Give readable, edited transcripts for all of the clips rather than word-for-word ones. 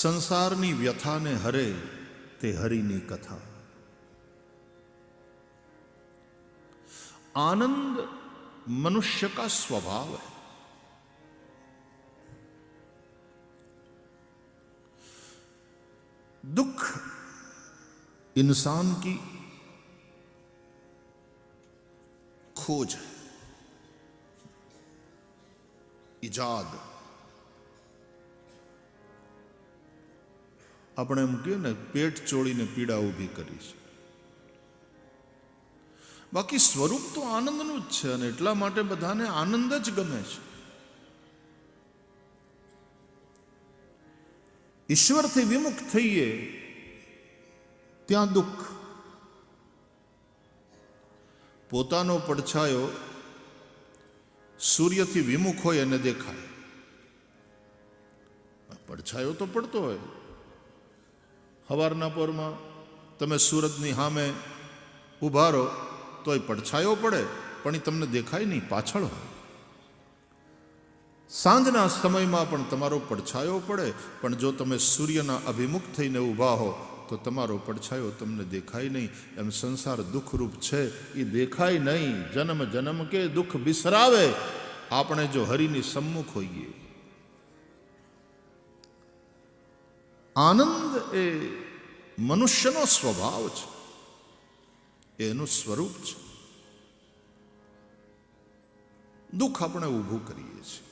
સંસારની વ્યથાને હરે તે હરિની કથા। आनंद मनुष्य का स्वभाव है। दुख इंसान की खोज है, ईजाद। આપણે એમ કહે ને પેટ ચોળીને પીડા ઊભી કરી છે, બાકી સ્વરૂપ તો આનંદનું જ છે અને એટલા માટે બધાને આનંદ જ ગમે છે। ઈશ્વરથી વિમુખ થઈએ ત્યાં દુઃખ। પોતાનો પડછાયો સૂર્યથી વિમુખ હોય એને દેખાય, પડછાયો તો પડતો હોય। સવારના પોરમાં તમે સૂરજની સામે ઊભા રહો તોય પડછાયો પડે, પણ એ તમને દેખાય નહીં, પાછળ હોય। સાંજના સમયમાં પણ તમારો પડછાયો પડે, પણ જો તમે સૂર્યના અભિમુખ થઈને ઊભા હો તો તમારો પડછાયો તમને દેખાય નહીં। એમ સંસાર દુઃખરૂપ છે, એ દેખાય નહીં। જન્મ જન્મ કે દુઃખ બિસરાવે આપણે જો હરિની સમ્મુખ હોઈએ। આનંદ એ મનુષ્યનો સ્વભાવ છે, એનું સ્વરૂપ છે। દુઃખ આપણે ઊભું કરીએ છીએ।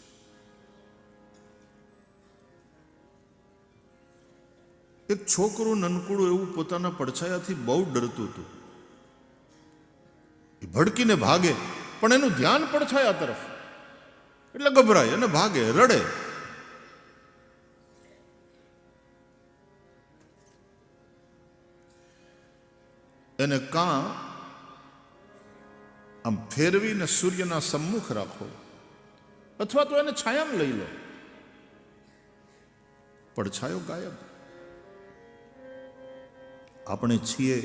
એક છોકરું નનકુડું એવું પોતાના પડછાયાથી બહુ ડરતું હતું। એ ભડકીને ભાગે, પણ એનું ધ્યાન પડછાયા તરફ, એટલે ગભરાય અને ભાગે, રડે। એને કાં આમ ફેરવીને સૂર્યના સમ્મુખ રાખો, અથવા તો એને છાયામાં લઈ લો, પડછાયો ગાયબ। આપણે છીએ,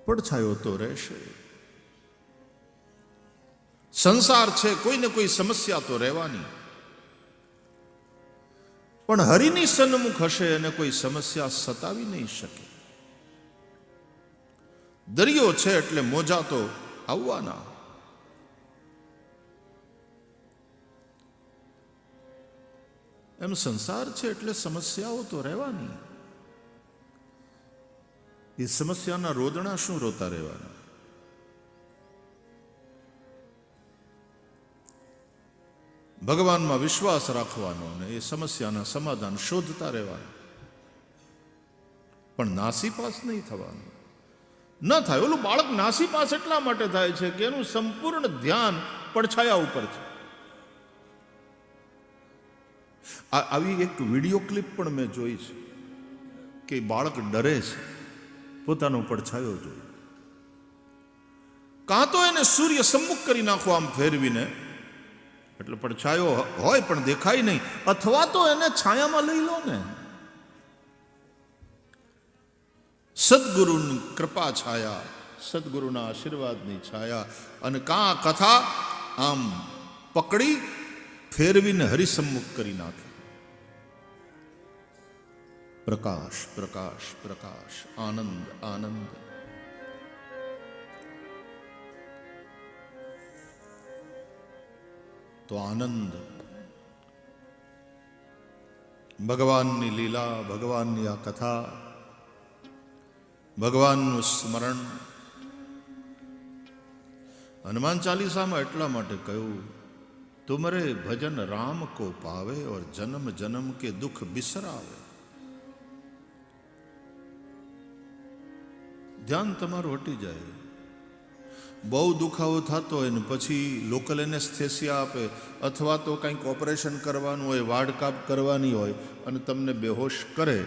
પડછાયો તો રહેશે। સંસાર છે, કોઈને કોઈ સમસ્યા તો રહેવાની, પણ હરિની સન્મુખ હશે અને કોઈ સમસ્યા સતાવી નહીં શકે। દરિયો છે એટલે મોજા તો આવવાના। એમ સંસાર છે એટલે સમસ્યાઓ તો રહેવાની। એ સમસ્યાના રોદણા શું રોતા રહેવાના? ભગવાનમાં વિશ્વાસ રાખવાનો અને એ સમસ્યાના સમાધાન શોધતા રહેવાના, પણ નાસીપાસ નહીં થવાનું। ન થાય। ઓલું બાળક નાસીપાસ એટલા માટે થાય છે કે એનું સંપૂર્ણ ધ્યાન પડછાયા ઉપર છે। આવી એક વિડીયો ક્લિપ પણ મેં જોઈ છે કે બાળક ડરે છે પોતાનો પડછાયો જોઈ। કાં તો એને સૂર્ય સમ્મુખ કરી નાખો આમ ફેરવીને, એટલે પડછાયો હોય પણ દેખાય નહીં, અથવા તો એને છાયામાં લઈ લો ને। સદગુરુની કૃપા છાયા, સદગુરુના આશીર્વાદની છાયા, અને કાં કથા આમ પકડી ફેરવીને હરિસમ્મુખ કરી નાખે। પ્રકાશ પ્રકાશ પ્રકાશ, આનંદ આનંદ। તો આનંદ, ભગવાનની લીલા, ભગવાનની આ કથા, ભગવાનનું સ્મરણ। હનુમાન ચાલીસામાં એટલા માટે કહ્યું, તુમરે ભજન રામ કો પાવે और जन्म जन्म के दुख बिसरावे। ધ્યાન તમારું હટી જાય। બહુ દુખાવો થતો હોય ને પછી લોકલ એનેસ્થેસિયા આપે, અથવા તો કંઈક ઓપરેશન કરવાનું હોય, વાઢકાપ કરવાની હોય અને તમને બેહોશ કરે,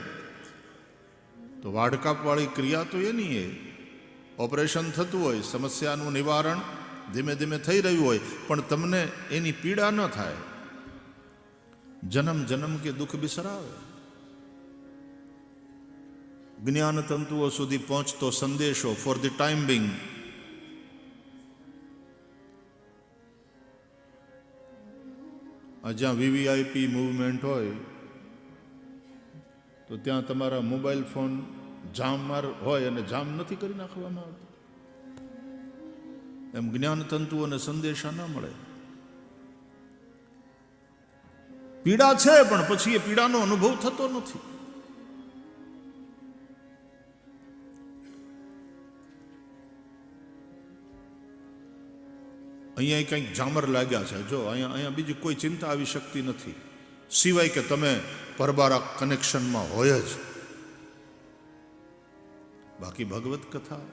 તો વાઢકાપવાળી ક્રિયા તો એની એ ઓપરેશન થતું હોય, સમસ્યાનું નિવારણ ધીમે ધીમે થઈ રહ્યું હોય, પણ તમને એની પીડા ન થાય। જન્મ જન્મ કે દુઃખ બિસરાવે। જ્ઞાન તંતુઓ સુધી પહોંચતો સંદેશો ફોર ધ ટાઈમ બિંગ આ આ જ્યાં વીવીઆઈપી મૂવમેન્ટ હોય તો ત્યાં તમારા મોબાઈલ ફોન જામમાર હોય અને જામ નથી કરી નાખવામાં આવતો. એમ જ્ઞાન તંતુ અને સંદેશા ના મળે. પીડા છે પણ પછી એ પીડાનો અનુભવ થતો નથી. અહીંયા કંઈક જામર લાગ્યા છે, જો અહીંયા બીજી કોઈ ચિંતા આવી શકતી નથી, સિવાય કે તમે પરબારા કનેક્શનમાં હોય જ. બાકી ભગવત કથા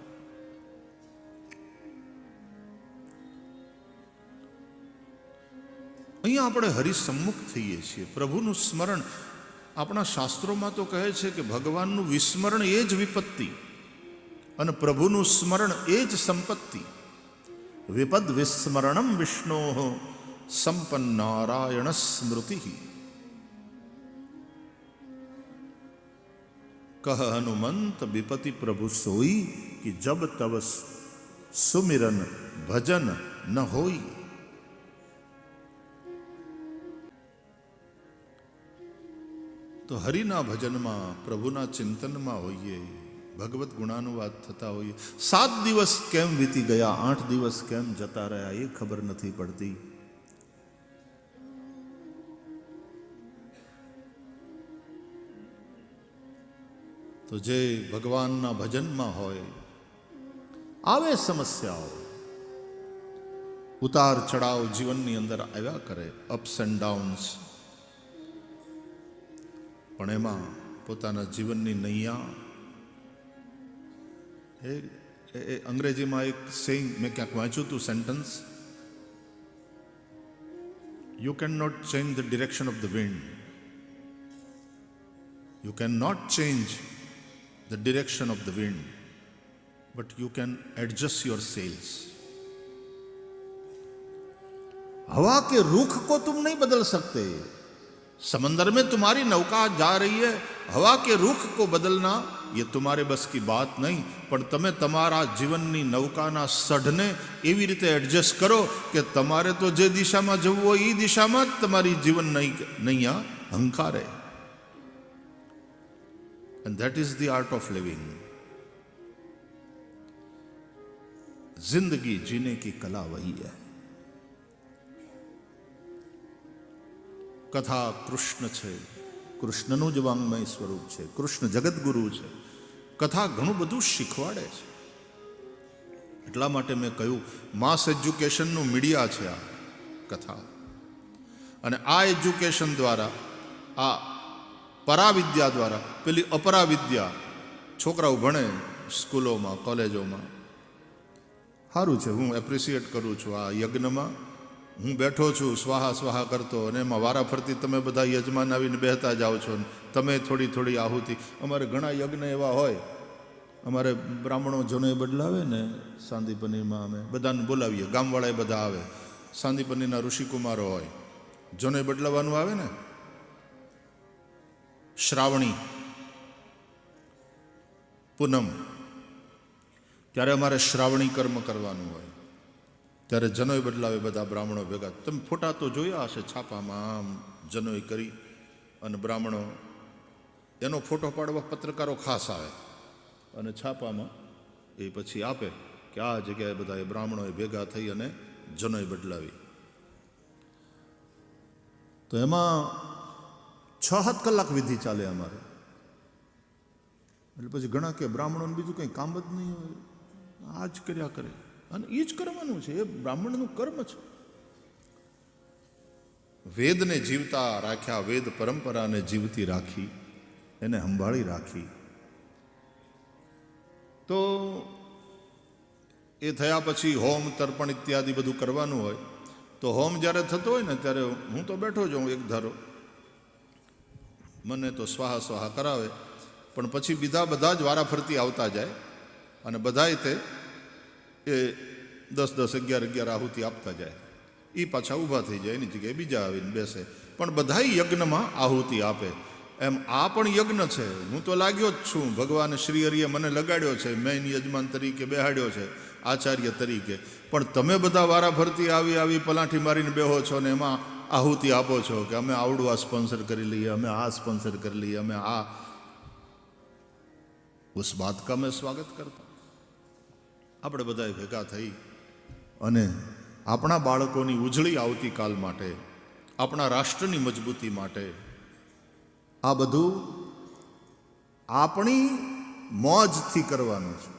અહીંયા આપણે હરિસમ્મુખ થઈએ છીએ. પ્રભુનું સ્મરણ, આપણા શાસ્ત્રોમાં તો કહે છે કે ભગવાનનું વિસ્મરણ એ જ વિપત્તિ અને પ્રભુનું સ્મરણ એ જ સંપત્તિ. વિપદ વિસ્મરણમ વિષ્ણો સંપન્નારાયણ સ્મૃતિ. કહ હનુમંત વિપતિ પ્રભુ સોઈ કે જબ તવ સુમિરન ભજન ન હોઈ. તો હરિના ભજનમાં, પ્રભુના ચિંતનમાં હોઈએ, ભગવત ગુણાનુવાદ થતા હોઈએ. 7 દિવસ કેમ વીતી ગયા, 8 દિવસ કેમ જતા રહ્યા એ ખબર નથી પડતી. તો જે ભગવાનના ભજનમાં હોય, આવે સમસ્યાઓ, ઉતાર ચઢાવ જીવનની અંદર આવ્યા કરે, અપ્સ એન્ડ ડાઉન્સ, પણ એમાં પોતાના જીવનની નૈયા, એ અંગ્રેજીમાં એક સેઇંગ મેં ક્યાંક વાંચ્યું હતું sentence, you can not change the direction of the wind, you can not change the direction of the wind, but you can adjust your sails. हवा के रुख को तुम नहीं बदल सकते. समंदर में तुम्हारी नौका जा रही है, हवा के रुख को बदलना ये तुम्हारे बस की बात नहीं. પણ તમે તમારા જીવનની નૌકાના સઢને એવી રીતે એડજસ્ટ કરો કે તમારે તો જે દિશામાં જવું હોય એ દિશામાં જ તમારી જીવન નૈયા હંકારે. And that is the art of living. जिंदगी जीने की कला वही है. कथा कृष्ण છે, કૃષ્ણનું જ વાંગમય સ્વરૂપ છે, કૃષ્ણ જગતગુરુ છે. કથા ઘણું બધું શીખવાડે છે. એટલા માટે મેં કહ્યું માસ એજ્યુકેશનનું મીડિયા છે આ કથા. અને આ એજ્યુકેશન દ્વારા, આ પરાવિદ્યા દ્વારા પેલી અપરાવિદ્યા છોકરાઓ ભણે સ્કૂલોમાં, કોલેજોમાં, સારું છે. હું એપ્રિશિએટ કરું છું. આ યજ્ઞમાં હું બેઠો છું સ્વાહા સ્વાહા કરતો, અને એમાં વારાફરતી તમે બધા યજમાન આવીને બેહતા જાઓ છો, તમે થોડી થોડી આહુતિ. અમારે ઘણા યજ્ઞ એવા હોય, અમારે બ્રાહ્મણો જનોય બદલાવે ને સાંદીપનીમાં, અમે બધાને બોલાવીએ, ગામવાળા બધા આવે, સાંદીપનીના ઋષિકુમારો હોય, જનોય બદલાવાનું આવે ને, શ્રાવણી પૂનમ, ત્યારે અમારે શ્રાવણી કર્મ કરવાનું હોય, ત્યારે જનોય બદલાવે બધા બ્રાહ્મણો ભેગા. તમે ફોટા તો જોયા હશે છાપામાં, આમ જનોય કરી અને બ્રાહ્મણો, એનો ફોટો પાડવા પત્રકારો ખાસ આવે અને છાપામાં એ પછી આપે કે આ જગ્યાએ બધા બ્રાહ્મણોએ ભેગા થઈ અને જનોય બદલાવી. તો એમાં 6-7 કલાક વિધિ ચાલે અમારે. એટલે પછી ઘણા કે બ્રાહ્મણોને બીજું કંઈ કામ જ નહીં હોય, આ જ કર્યા કરે, અને એ જ કરવાનું છે, એ બ્રાહ્મણનું કર્મ છે. વેદને જીવતા રાખ્યા, વેદ પરંપરાને જીવતી રાખી, એને સંભાળી રાખી. તો એ થયા પછી હોમ તર્પણ ઇત્યાદિ બધું કરવાનું હોય. તો હોમ જ્યારે થતો હોય ને ત્યારે હું તો બેઠો જ હોઉં એક ધારો, મને તો સ્વાહા સ્વાહા કરાવે, પણ પછી બધા જ વારાફરતી આવતા જાય અને બધાય તે એ 10-10, 11-11 આહુતિ આપતા જાય. એ પાછા ઊભા થઈ જાય, એની જગ્યાએ બીજા આવીને બેસે, પણ બધાય યજ્ઞમાં આહુતિ આપે. એમ આ પણ યજ્ઞ છે. હું તો લાગ્યો જ છું, ભગવાન શ્રી હરિએ મને લગાડ્યો છે, મેઇન યજમાન તરીકે બેહાડ્યો છે, આચાર્ય તરીકે. પણ તમે બધા વારાફરતી આવી પલાઠી મારીને બેહો છો ને એમાં આહુતિ આપો છો કે અમે આવડું આ સ્પોન્સર કરી લઈએ, અમે આ સ્પોન્સર કરી લઈએ, અમે આ, ઉસ બાત કા મેં સ્વાગત કરતા. આપણે બધા ભેગા થઈ અને આપણા બાળકોની ઉજળી આવતીકાલ માટે, આપણા રાષ્ટ્રની મજબૂતી માટે આ બધું આપણી મોજથી કરવાનું છે,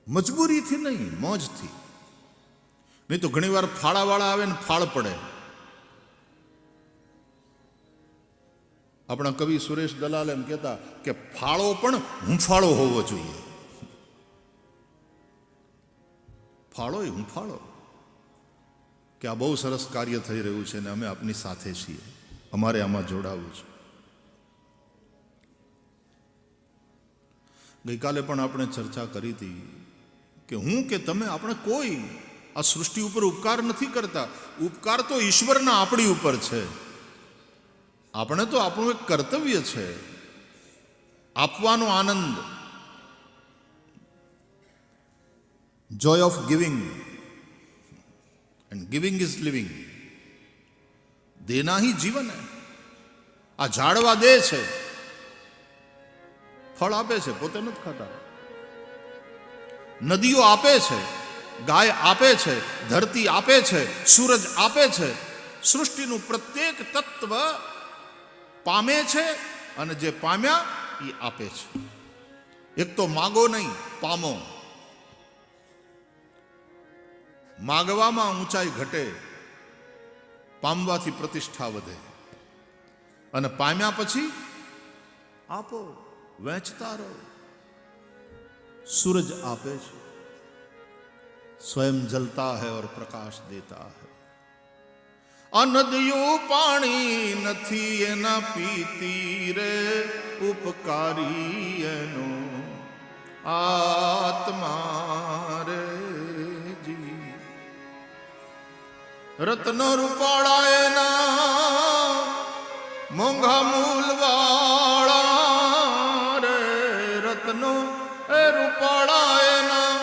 મજબૂરીથી નહીં, મોજથી. નહીં તો ઘણી વાર ફાળાવાળા આવે ને ફાળ પડે. આપણા કવિ સુરેશ દલાલ એમ કહેતા કે ફાળો પણ હુંફાળો હોવો જોઈએ. ફાળો એ હુંફાળો કે આ બહુ સરસ કાર્ય થઈ રહ્યું છે ને અમે આપની સાથે છીએ, અમારે આમાં જોડાવું છે. ગઈકાલે પણ આપણે ચર્ચા કરી હતી કે હું કે તમે આપણે કોઈ આ સૃષ્ટિ ઉપર ઉપકાર નથી કરતા. ઉપકાર તો ઈશ્વરના આપણી ઉપર છે. આપણે તો આપણું એક કર્તવ્ય છે આપવાનો આનંદ. Joy of giving, and giving is living. દેના હી જીવન હે. આ ઝાડવા દે છે, ફળ આપે છે, પોતે નથી ખાતા. નદીઓ આપે છે, ગાય આપે છે, ધરતી આપે છે, સૂરજ આપે છે. સૃષ્ટિનું પ્રત્યેક તત્વ પામે છે અને જે પામ્યા એ આપે છે. એક તો માગો નહીં, પામો. માગવામાં ઊંચાઈ ઘટે, પામવાથી પ્રતિષ્ઠા વધે. અને પામ્યા પછી આપો, વહેંચતા રહો. सूरज आपे છે, स्वयं जलता है और प्रकाश देता है. અનદયું પાણી નથી એના પીતી રે, ઉપકારી એનો આત્મા રે જી. રત્નો રૂપાળા એના મોંઘા મૂલવાળા રે. રત્નો એ રૂપાળા એના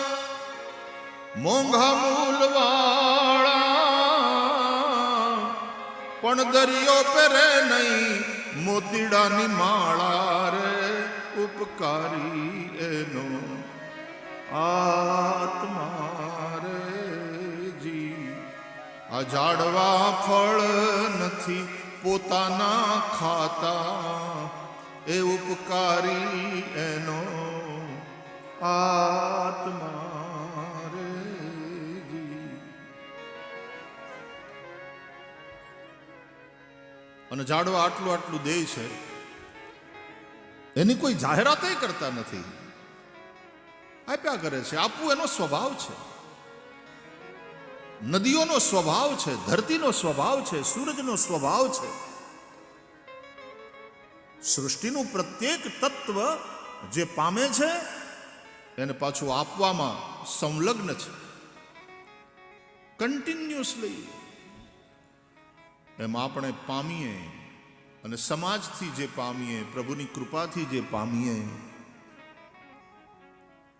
મોંઘા મૂલવાળા, પણ દરિયો પેરે નહીં મોતીડાની માળા રે. ઉપકારી એનો આત્મા રે જી. આ ઝાડવા ફળ નથી પોતાના ખાતા, એ ઉપકારી એનો આત્મા રે જી. અને ઝાડવા આટલું આટલું દે છે, એની કોઈ જાહેરાત કરતા નથી, આપ્યા કરે છે. આપવું એનો સ્વભાવ છે, નદીઓનો સ્વભાવ છે, ધરતીનો સ્વભાવ છે, સૂરજનો સ્વભાવ છે. સૃષ્ટિનું પ્રત્યેક તત્વ જે પામે છે એને પાછું આપવામાં સંલગ્ન છે, કન્ટિન્યુઅસલી. એમ આપણે પામીએ અને સમાજથી જે પામીએ, પ્રભુની કૃપાથી જે પામીએ,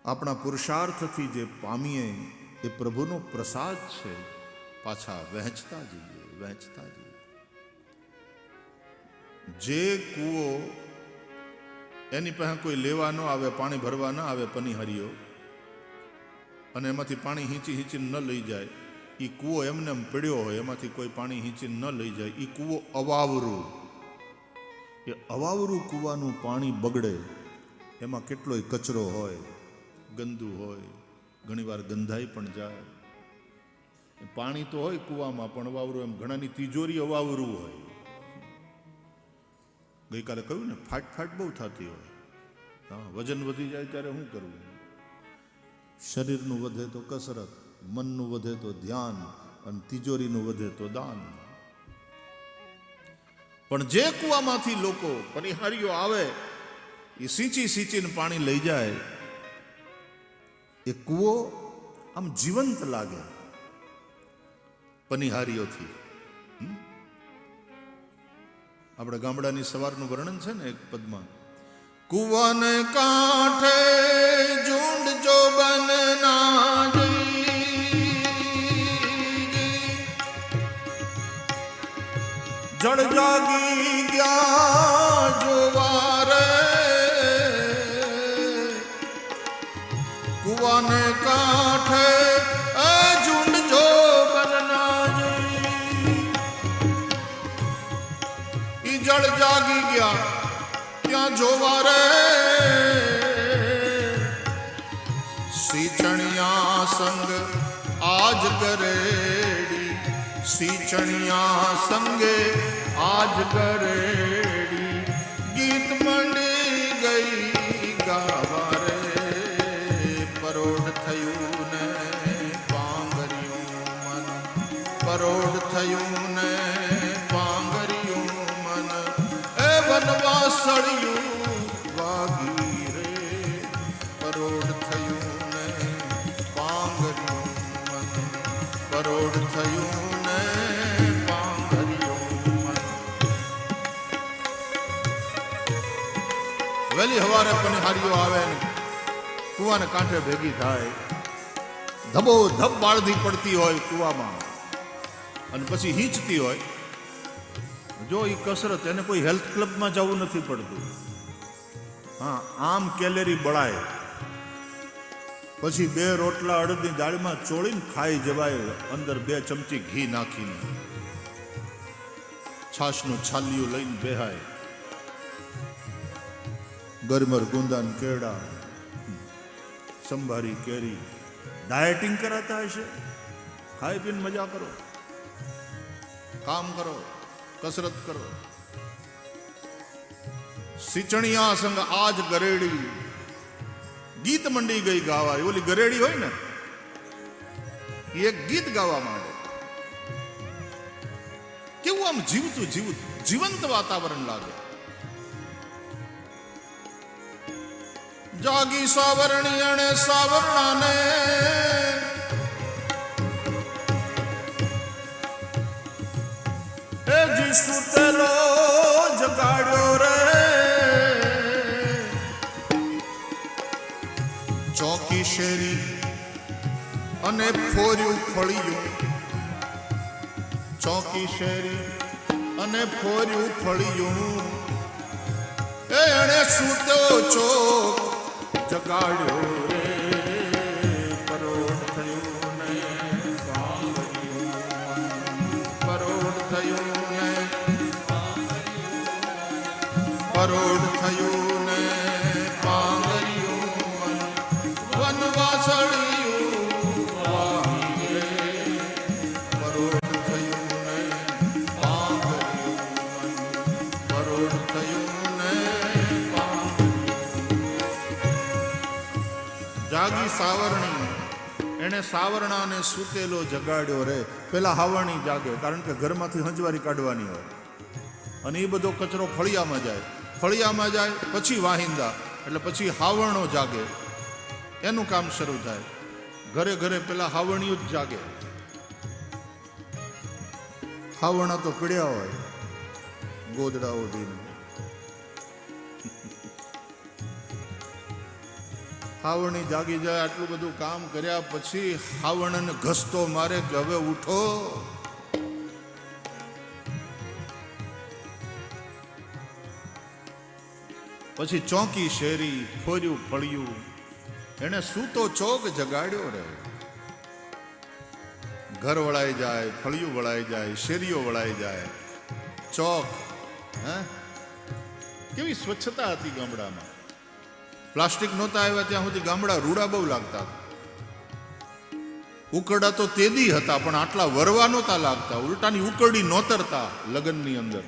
આપણા પુરુષાર્થથી જે પામીએ, એ પ્રભુનો પ્રસાદ છે. પાછા વહેંચતા જઈએ, વહેંચતા જઈએ. જે કૂવો એની પાસે કોઈ લેવા ન આવે, પાણી ભરવા ન આવે, પનીહરીઓ, અને એમાંથી પાણી હીંચી હીંચીને ન લઈ જાય, એ કૂવો એમને એમ પડ્યો હોય, એમાંથી કોઈ પાણી હીંચીને ન લઈ જાય, એ કૂવો અવાવરું. એ અવાવરું કૂવાનું પાણી બગડે, એમાં કેટલોય કચરો હોય, ગંદુ હોય, ઘણીવાર ગંધાઈ પણ જાય. પાણી તો હોય કૂવામાં, પણ અવાવરું. એમ ઘણાની તિજોરી અવાવરું હોય. ગઈકાલે કહ્યું ને, ફાટ ફાટ બહુ થતી હોય. હા, વજન વધી જાય ત્યારે શું કરવું? શરીરનું વધે તો કસરત, મનનું વધે તો ધ્યાન, અને તિજોરીનું વધે તો દાન. પણ જે કૂવામાંથી લોકો પનિહારીઓ આવે, એ સિંચી સિંચીને પાણી લઈ જાય, એ કૂવો આમ જીવંત લાગે પનિહારીઓથી. આપણે ગામડાની સવારનું વર્ણન છે ને એક પદમાં, કુવાને કાંઠે ઝુંડ જો બનના જળ જાગી ગયા જોવા રે કુવાને કાંઠે ઝુંડ જો બનના ઈ જળ જાગી ગયા ત્યાં જોવા રે सीचणिया संग आज करेड़ी सीचणिया संगे आज करेड़ी गीत मंडी गई गावा रे परोढ़ थयूं ने पांगरियूं मन परोढ़ थयूं ने पांगरियूं मन ए वनवासड़ियूं वागी रे परोढ़ थयूं પરોઢ થયું ને પાંગરિયું મન. વહેલી હવારે પનિહારીઓ આવે ને કુવાને કાંઠે ભેગી થાય, ધબો ધબ બાળધી પડતી હોય કુવામાં અને પછી હીંચતી હોય. જો એ કસરત, એને કોઈ હેલ્થ ક્લબમાં જવું નથી પડતું. હા, આમ કેલેરી બળાય. પછી 2 રોટલા અડદની દાળમાં ચોળીને ખાઈ જવાય, અંદર 2 ચમચી ઘી નાખીને. છાશનું છાલિયું લઈને બેહાય, ગરમર ગુંદાન કેળા, સંભારી કેરી. ડાયટિંગ કરાતા હશે, ખાઈ પીને મજા કરો, કામ કરો, કસરત કરો. સિચણિયા સંગ આજ ગરેડી ગીત મંડી ગઈ ગાવા. ઓલી ગરેડી હોય ને, એ એક ગીત ગાવા માંડે. કેવું આમ જીવતું જીવંત વાતાવરણ લાગે. જાગી સાવરણી અને સાવરણાને એ જી સુતેલો જગાડ્યો રે ચોકી શેરી અને ફોર્યું ફળિયું. ચોકી શેરી અને ફોર્યું ફળિયું એને સૂતો ચોક જગાડ્યો રે પરોઢ થયું ને પરોઢ થયું ને પરોઢ થયું ને જાગી સાવરણી, એને સાવરણાને સૂતેલો જગાડ્યો રે. પેલા હાવરણી જાગે, કારણ કે ઘરમાંથી હંજવારી કાઢવાની હોય અને એ બધો કચરો ફળિયામાં જાય. ફળિયામાં જાય પછી વાહિંદા, એટલે પછી હાવરણો જાગે, એનું કામ શરૂ થાય. ઘરે ઘરે પેલા હાવરણીઓ જ જાગે. હાવરણા તો પીડ્યા હોય ગોદડા ઓઢીને. હાવરણી જાગી જાય. આટલું બધું કામ કર્યા પછી હાવરણને ઘસતો મારે કે હવે ઉઠો. પછી ચોકી શેરી ફોર્યું ફળિયું એને સૂતો ચોક જગાડ્યો રે. ઘર વળાઈ જાય, ફળિયું વળાઈ જાય, શેરીઓ વળાઈ જાય. ચોક, હે કેવી સ્વચ્છતા હતી ગામડામાં. પ્લાસ્ટિક નહોતા આવ્યા ત્યાં સુધી ગામડા રૂડા બહુ લાગતા. ઉકરડા તો તેદી હતા, પણ આટલા વરવા નહોતા લાગતા. ઉલટાની ઉકરડી નોતરતા લગ્નની અંદર.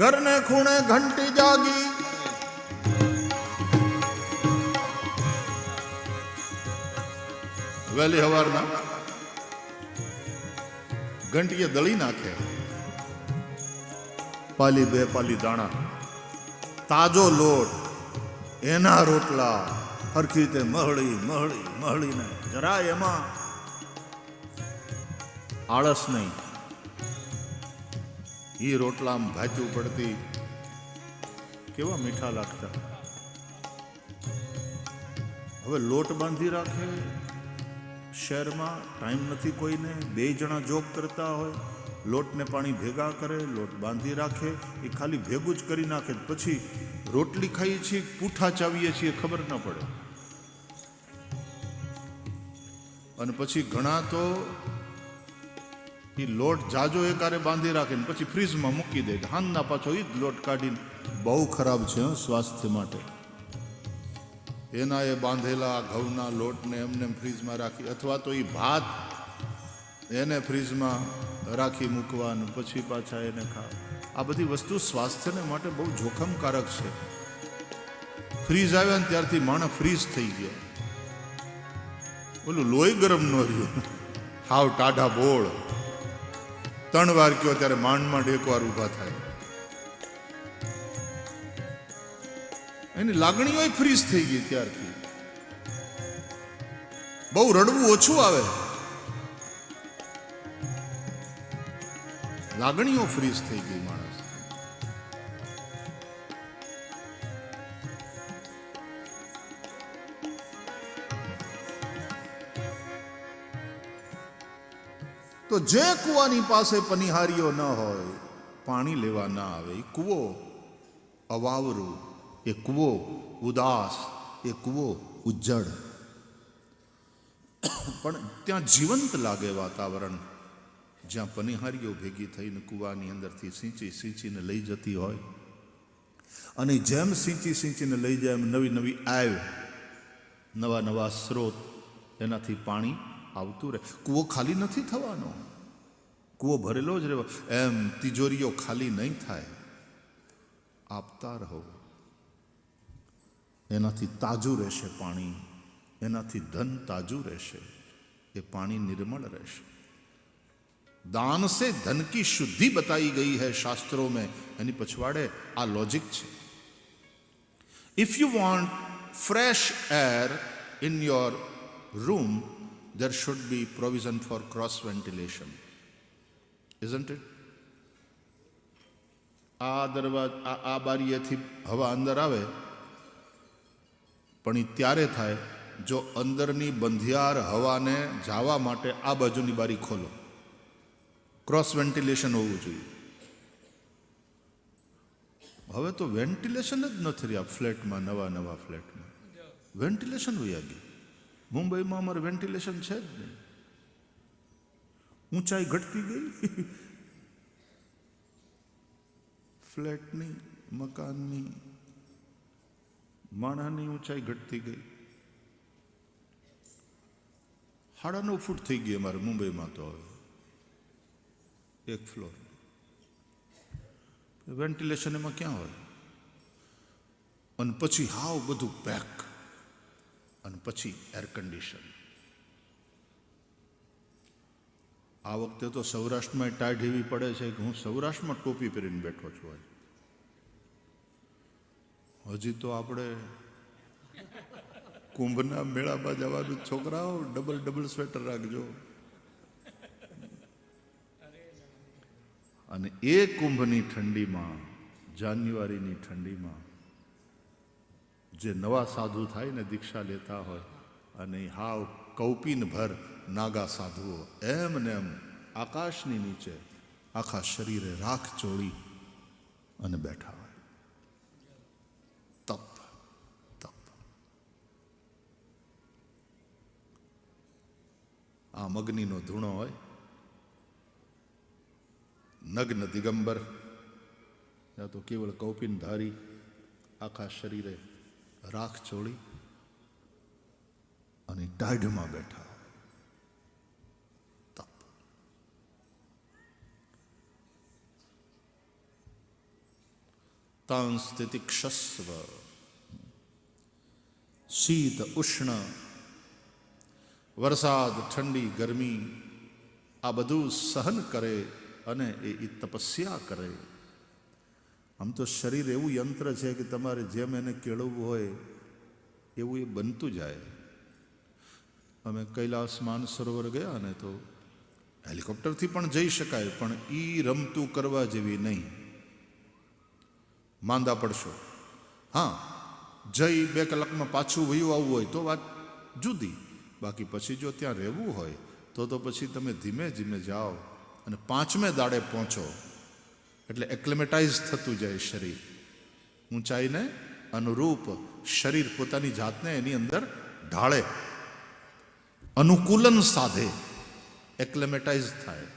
ઘરને ખૂણે ઘંટી જાગી, વહેલી હવારના ઘંટીએ દળી નાખે. પાલી 2 પાલી દાણા, તાજો લોટ, એના રોટલા હરખી રીતે મહળીને જરાય એમાં આળસ નહીં. એ રોટલામાં ભાજવું પડતી કેવા મીઠા લાગતા. હવે લોટ બાંધી રાખે શહેરમાં, ટાઈમ નથી કોઈને, 2 જણા જોબ કરતા હોય, લોટને પાણી ભેગા કરે, લોટ બાંધી રાખે, એ ખાલી ભેગું જ કરી નાખે, પછી રોટલી ખાઈએ છીએ, પૂઠા ચાવીએ છીએ, ખબર ન પડે. અને પછી ઘણા તો એ લોટ જાજો એકારે બાંધી રાખે ને પછી ફ્રીજમાં મૂકી દે, હાંજના પાછો એ જ લોટ કાઢીને. બહુ ખરાબ છે સ્વાસ્થ્ય માટે. એના એ બાંધેલા ઘઉંના લોટને એમને ફ્રીજમાં રાખી, અથવા તો એ ભાત એને ફ્રીજમાં રાખી મૂકવાનું, પછી પાછા એને ખાવ. આ બધી વસ્તુ સ્વાસ્થ્યને માટે બહુ જોખમકારક છે. ફ્રીજ આવ્યા ને ત્યારથી માણસ ફ્રીજ થઈ ગયા. ઓલું લોહી ગરમ ન રહ્યું, હાવ ટાઢા બોળ. 3 વાર કયો ત્યારે માંડ 1 વાર ઊભા થાય. એની લાગણીઓ ફ્રીઝ થઈ ગઈ ત્યારથી. બહુ રડવું ઓછું આવે, લાગણીઓ ફ્રીઝ થઈ ગઈ માણસ. તો જે કૂવાની પાસે પનિહારીઓ ન હોય, પાણી લેવા ના આવે, એ કૂવો અવાવરું, એ કૂવો ઉદાસ, એ કૂવો ઉજ્જડ. પણ ત્યાં જીવંત લાગે વાતાવરણ, જ્યાં પનિહારીઓ ભેગી થઈને કૂવાની અંદરથી સિંચીને લઈ જતી હોય. અને જેમ સિંચીને લઈ જાય એમ નવી નવી આવ, નવા સ્ત્રોત, એનાથી પાણી આવતું રહે. કૂવો ખાલી નથી થવાનો, કૂવો ભરેલો જ રહેવો. એમ તિજોરીઓ ખાલી નહીં થાય, આપતા રહો. એનાથી તાજું રહેશે પાણી, એનાથી ધન તાજું રહેશે, એ પાણી નિર્મળ રહેશે. दान से धन की शुद्धि बताई गई है शास्त्रों में. यानी पछवाड़े आ लॉजिक છે. If you want fresh air in your room, there should be provision for cross ventilation, isn't it? આ દરવાજા આ બારીએથી હવા અંદર આવે, પણ એ ત્યારે થાય જો અંદરની બંધિયાર હવાને જવા માટે આ બાજુની બારી ખોલો. ક્રોસ વેન્ટિલેશન હોવું જોઈએ. હવે તો વેન્ટિલેશન જ નથી રહ્યા ફ્લેટમાં, નવા ફ્લેટમાં વેન્ટિલેશન વયા ગઈ. મુંબઈમાં અમારે વેન્ટિલેશન છે જ નહીં. ઊંચાઈ ઘટતી ગઈ, ફ્લેટની, મકાનની, માણસની ઊંચાઈ ઘટતી ગઈ. 9.5 ફૂટ થઈ ગઈ અમારે મુંબઈમાં તો. હવે 1 ફ્લોર વેન્ટિલેશન એમાં ક્યાં હોય? અને પછી હાવ બધું પેક, અને પછી એર કન્ડિશન. આ વખતે તો સૌરાષ્ટ્રમાં ટાઢ એવી પડે છે કે હું સૌરાષ્ટ્રમાં ટોપી પહેરીને બેઠો છું. હજી તો આપણે કુંભના મેળામાં જવાનું, છોકરાઓ ડબલ સ્વેટર રાખજો. અને એ કુંભની ઠંડીમાં, જાન્યુઆરીની ઠંડીમાં જે નવા સાધુ થાય ને, દીક્ષા લેતા હોય, અને હાવ કૌપીન ભર નાગા સાધુઓ એમ ને એમ આકાશની નીચે આખા શરીરે રાખ ચોળી અને બેઠા હોય. તપ. આમ અગ્નિનો ધૂણો હોય, નગ્ન દિગંબર, યા તો કેવળ કૌપિનધારી, આખા શરીરે રાખ ચોળી અને ટાઢમાં બેઠા. તપ. તાં સ્થિતિક્ષસ્વ, શીત ઉષ્ણ, વરસાદ, ઠંડી, ગરમી, આ બધું સહન કરે અને એ તપસ્યા કરે. આમ તો શરીર એવું યંત્ર છે કે તમારે જેમ એને કેળવવું હોય એવું એ બનતું જાય. અમે કૈલાસ માનસરોવર ગયા ને તો હેલિકોપ્ટરથી પણ જઈ શકાય, પણ એ રમતું કરવા જેવી નહીં. માંદા પડશો. હા, જઈ 2 કલાકમાં પાછું વયું આવવું હોય તો વાત જુદી. બાકી પછી જો ત્યાં રહેવું હોય તો પછી તમે ધીમે ધીમે જાઓ અને 5મે દાડે પહોંચો એટલે એક્લેમેટાઇઝ થતું જાય શરીર. ઊંચાઈને અનુરૂપ શરીર પોતાની જાતને એની અંદર ઢાળે, અનુકૂલન સાધે, એક્લેમેટાઇઝ થાય.